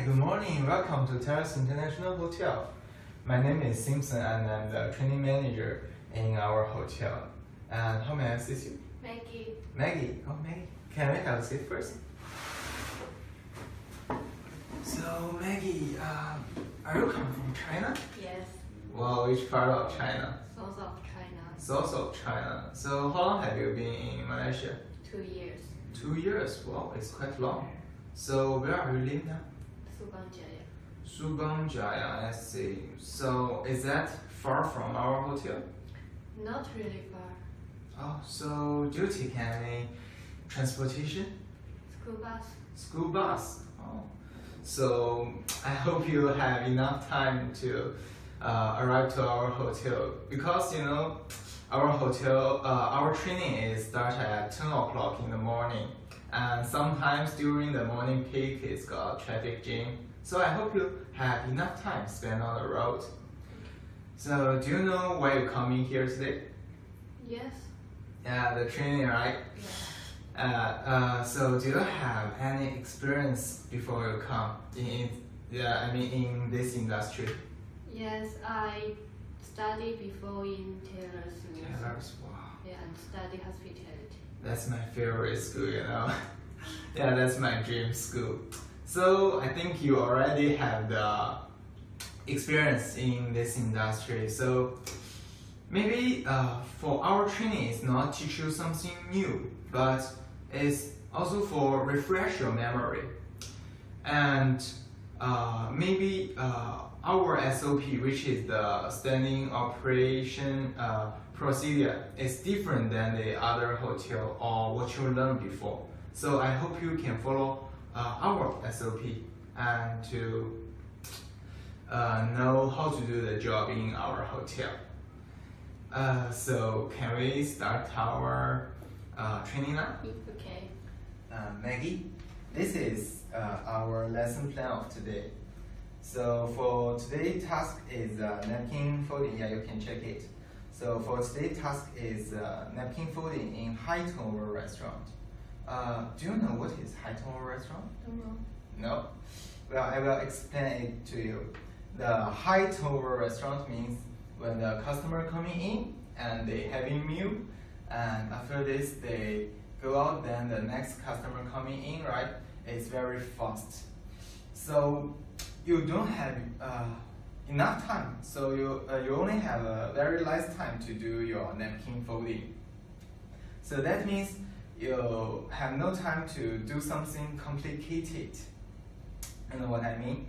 Hi, good morning. Welcome to Terrace International Hotel. My name is Simpson and I'm the training manager in our hotel. And how may I assist you? Maggie. Maggie. Oh, Maggie. Can we have a seat first? So, Maggie, are you come from China? Yes. Wow, which part of China? South of China. South of China. So, how long have you been in Malaysia? 2 years. 2 years. Wow, it's quite long. So, where are you living now? Subangjaya. Subangjaya, I see. So, is that far from our hotel? Not really far. Oh, so do you take any transportation? School bus. School bus. Oh, so I hope you have enough time to arrive to our hotel because you know our hotel, our training is start at 10 o'clock in the morning, and sometimes during the morning peak it's got traffic jam. So I hope you have enough time spent on the road. So do you know why you're coming here today? Yes. Yeah, the training, right? Yeah. So do you have any experience before you come in in this industry? Yes, I studied before in Taylor's. Taylor's, wow. Yeah, and study hospitality. That's my favorite school, you know. Yeah, that's my dream school. So I think you already have the experience in this industry. So maybe for our training, it's not teach you something new, but it's also for refresh your memory. And maybe our SOP, which is the standing operation procedure, is different than the other hotel or what you learned before. So I hope you can follow our SOP and to know how to do the job in our hotel. So can we start our training now? Okay. Maggie, this is our lesson plan of today. So for today's task is napkin folding. Yeah, you can check it. So for today's task is napkin folding in high turnover restaurant. Do you know what is high turnover restaurant? Don't know. No? Well, I will explain it to you. The high turnover restaurant means when the customer coming in and they having meal, and after this they go out, then the next customer coming in, right? It's very fast. So you don't have enough time. So you only have a very less time to do your napkin folding. So that means you have no time to do something complicated. You know what I mean?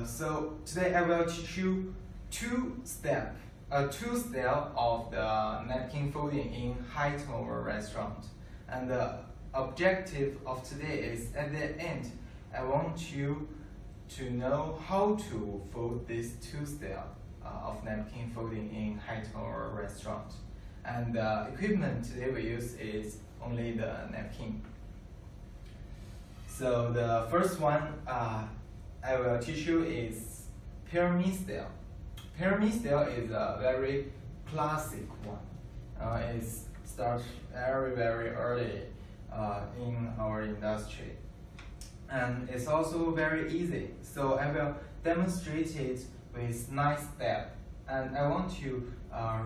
So today I will teach you two styles of the napkin folding in high turnover restaurant. And the objective of today is at the end, I want you to know how to fold these two styles of napkin folding in high turnover restaurant. And the equipment today we use is only the napkin. So the first one I will teach you is pyramid style. Pyramid style is a very classic one. It starts very early in our industry. And it's also very easy. So I will demonstrate it with 9 steps. And I want you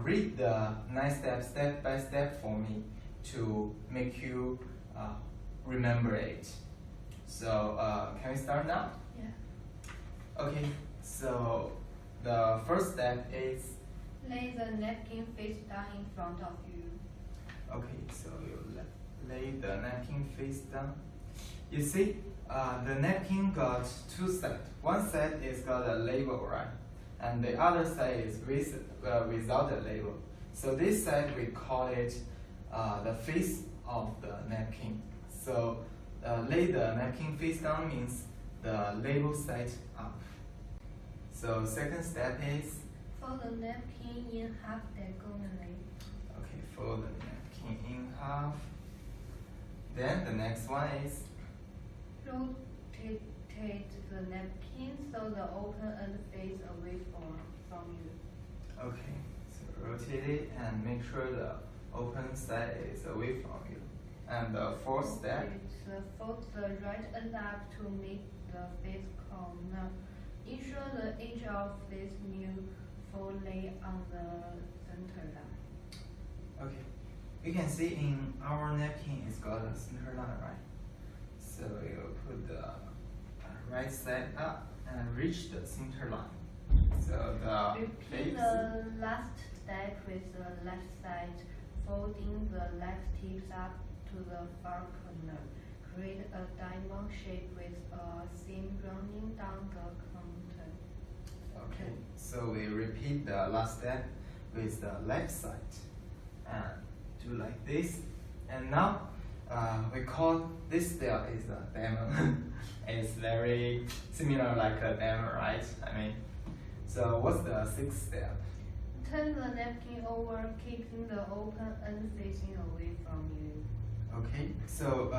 read the 9 steps step by step for me to make you remember it. So can we start now? Yeah. Okay, so the first step is Lay the napkin face down in front of you. okay, so you lay the napkin face down. You see, the napkin got 2 sides. One side is got a label, right? And the other side is without a label. So this side we call it the face of the napkin. So lay the napkin face down means the label side up. So second step is Fold the napkin in half diagonally. okay, fold the napkin in half. Then the next one is Rotate the napkin so the open end face away from you. okay. So rotate it and make sure the open side is away from you. And the fourth step. Fold the right end up to make the face corner. Ensure the edge of this new fold lay on the center line. Okay, you can see in our napkin it's got a center line, right? So you put the right side up and reach the center line. So the Repeat face. the last step with the left side, folding the left tips up to the far corner. Create a diamond shape with a seam running down the counter. Okay, so we repeat the last step with the left side and do like this. And now we call this style is a diamond. It's very similar like a diamond, right? I mean, so what's the sixth step? Turn the napkin over, keeping the open end facing away from you. Okay, so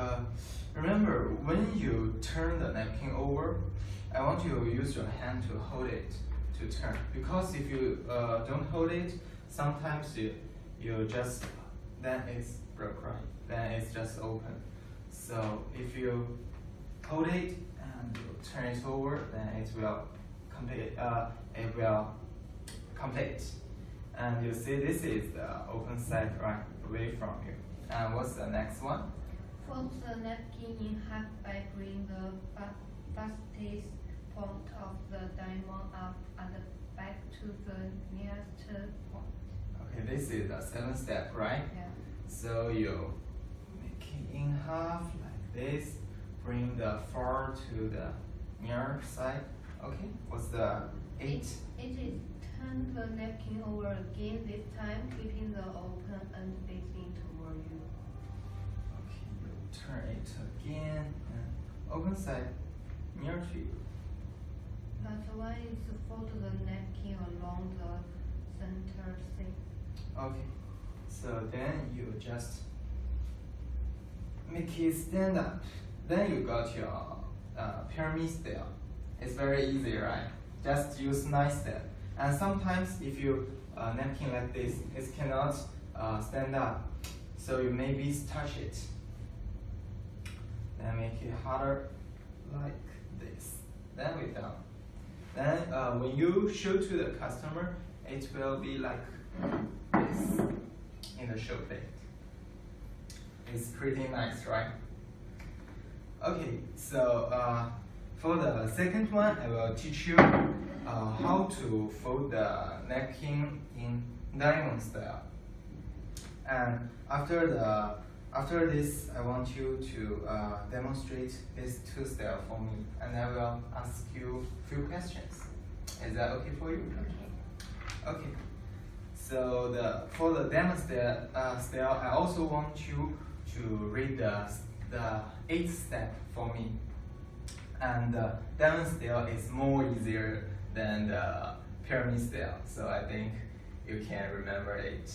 remember when you turn the napkin over, I want you to use your hand to hold it to turn, because if you don't hold it, sometimes you just, then it's broke, right? Then it's just open. So if you hold it and you turn it over, then it will complete. And you see this is the open side, right, away from you. And what's the next one? Fold the napkin in half by bringing the fastest point of the diamond up and back to the nearest point. Okay, this is the seventh step, right? Yeah. So you make it in half like this, bring the far to the near side. Okay, what's the eighth? It is turn the napkin over again, this time keeping the open end facing toward you. Okay, you turn it again and open side near to you. Last one is fold the napkin along the center seam. Okay, so then you just make it stand up. Then you got your pyramid style. It's very easy, right? Just use 9 steps. And sometimes if you napkin like this, it cannot stand up. So you maybe touch it. Then make it harder like this. Then we're done. Then when you show to the customer, it will be like this in the show plate. It's pretty nice, right? Okay, so for the second one, I will teach you how to fold the napkin in diamond style. And after this, I want you to demonstrate these 2 styles for me, and I will ask you a few questions. Is that okay for you? Okay. Okay. So for the diamond style, I also want you to read the 8th step for me. And the diamond style is more easier than the pyramid style, so I think you can remember it.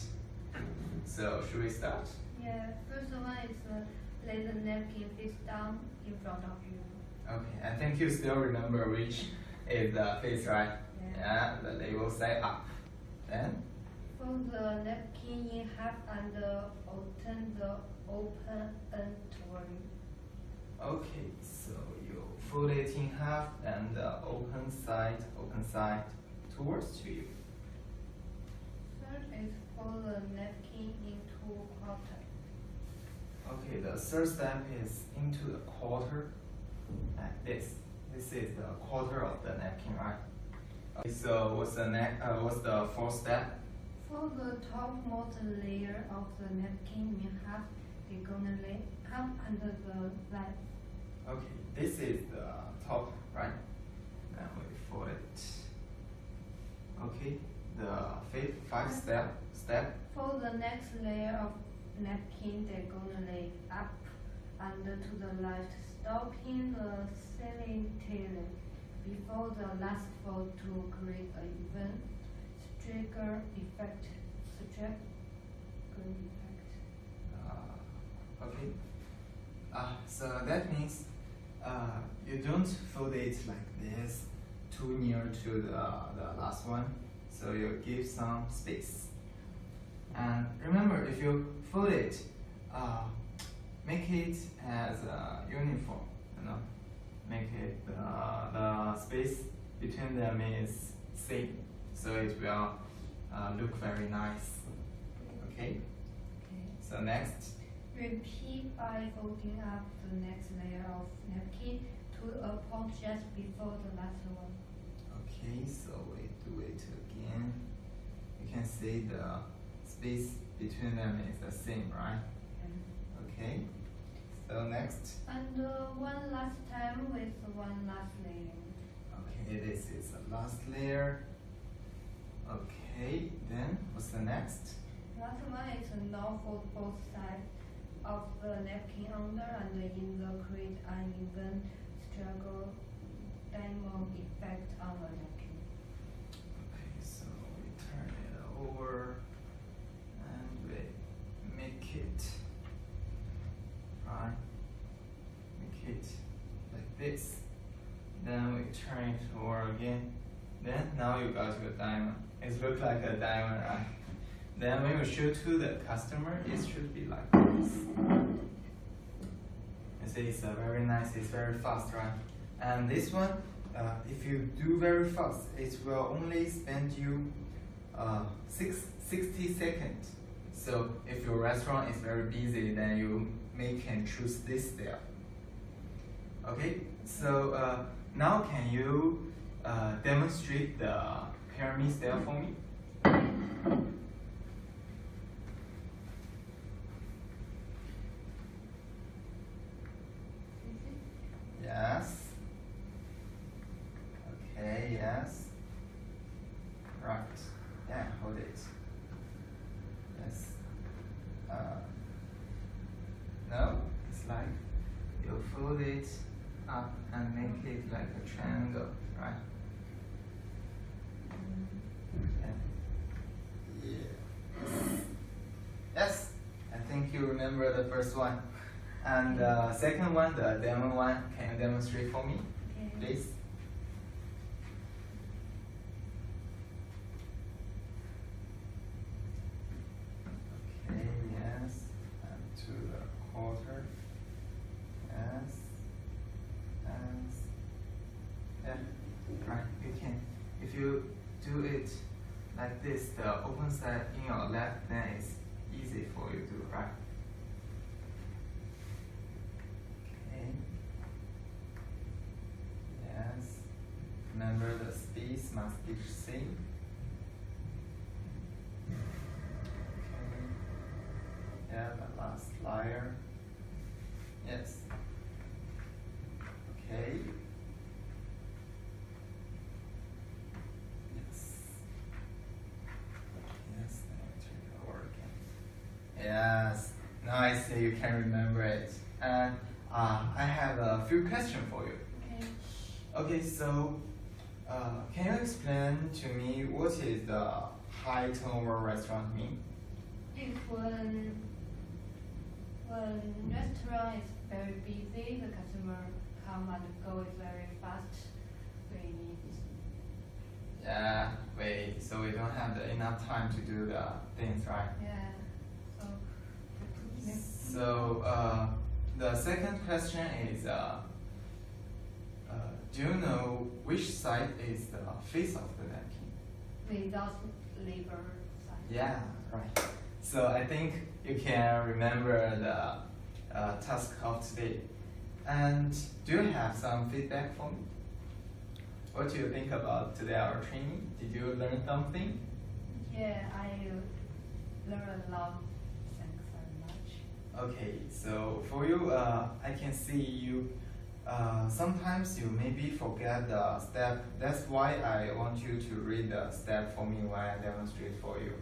So should we start? Yeah, first one is lay the napkin face down in front of you. Okay, I think you still remember which is the face, right? Yeah. The label side up. Then? Fold the napkin in half and turn the open end toward you. Okay, so you fold it in half and the open side towards to you. Third is fold the napkin into quarter. Okay, the third step is into the quarter, like this. This is the quarter of the napkin, right? Okay, so what's the fourth step? Fold the topmost layer of the napkin in half diagonally up under the line. Okay, this is the top, right? Then we fold it. Okay, the fifth step. Fold the next layer of napkin diagonally up and to the left, stopping the slightly before the last fold to create an even stagger effect. Okay. So that means you don't fold it like this, too near to the last one. So you give some space. And remember, if you fold it make it as a uniform, you know, make it the space between them is same, so it will look very nice. Okay. So next. Repeat by folding up the next layer of napkin to a point just before the last one. Okay, so we do it again. You can see the space between them is the same, right? Okay. So next. And one last time with one last layer. Okay, this is the last layer. Okay, then what's the next? Last one is now fold both sides of the napkin under and in the create uneven struggle diamond effect on the napkin. Okay, so we turn it over and we make it, right? Make it like this. Then we turn it over again. Then now you got your diamond. It looks like a diamond, right? Then when we show to the customer, it should be like this. You see, it's very nice, it's very fast, right? And this one, if you do very fast, it will only spend you 60 seconds. So if your restaurant is very busy, then you can choose this style. Okay, so now can you demonstrate the pyramid style for me? Yes. Okay, yes. Right. Yeah, hold it. Yes. No, it's like you fold it up and make it like a triangle, right? Yeah. Yes. I think you remember the first one. And the second one, the demo one, can you demonstrate for me, please? Okay, yes, and to the quarter, yes, and yeah, right, you can, if you do it like this, the open side in your left, then it's easy for you to, right? Yes. Remember the space must be the same. Okay. Yeah, the last layer. Yes. Okay. Yes. Yes, now turn it over again. Yes. Now I see you can remember it. And I have a few questions for you. Okay, so can you explain to me what is the high turnover restaurant mean? It's when restaurant is very busy, the customer come and go is very fast. We need. Yeah, so we don't have enough time to do the things, right? Yeah. So the second question is, do you know which side is the face of the napkin? Without labor side. Yeah, right. So I think you can remember the task of today. And do you have some feedback for me? What do you think about today our training? Did you learn something? Yeah, I learned a lot. Thanks very much. Okay, so for you, I can see you. Sometimes you maybe forget the step. That's why I want you to read the step for me when I demonstrate for you.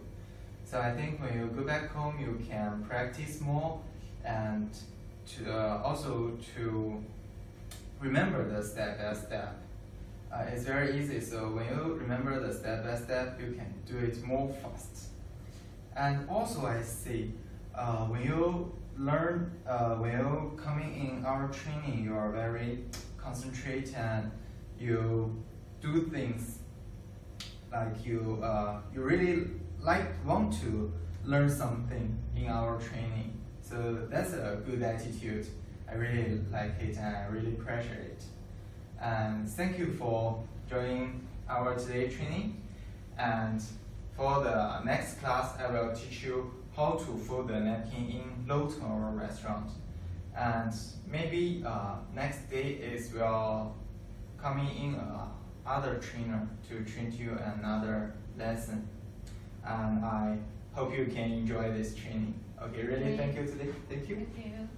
So I think when you go back home, you can practice more and also to remember the step by step. It's very easy. So when you remember the step by step, you can do it more fast. And also I see when you learn, when you coming in our training, you are very concentrated and you do things like you really want to learn something in our training. So that's that's a good attitude. I really like it and I really appreciate it. And thank you for joining our today training. And for the next class, I will teach you how to fold the napkin in low turnover restaurant. And maybe next day is will coming in other trainer to train you another lesson. And I hope you can enjoy this training. Okay, really, thank you today. Thank you. Thank you.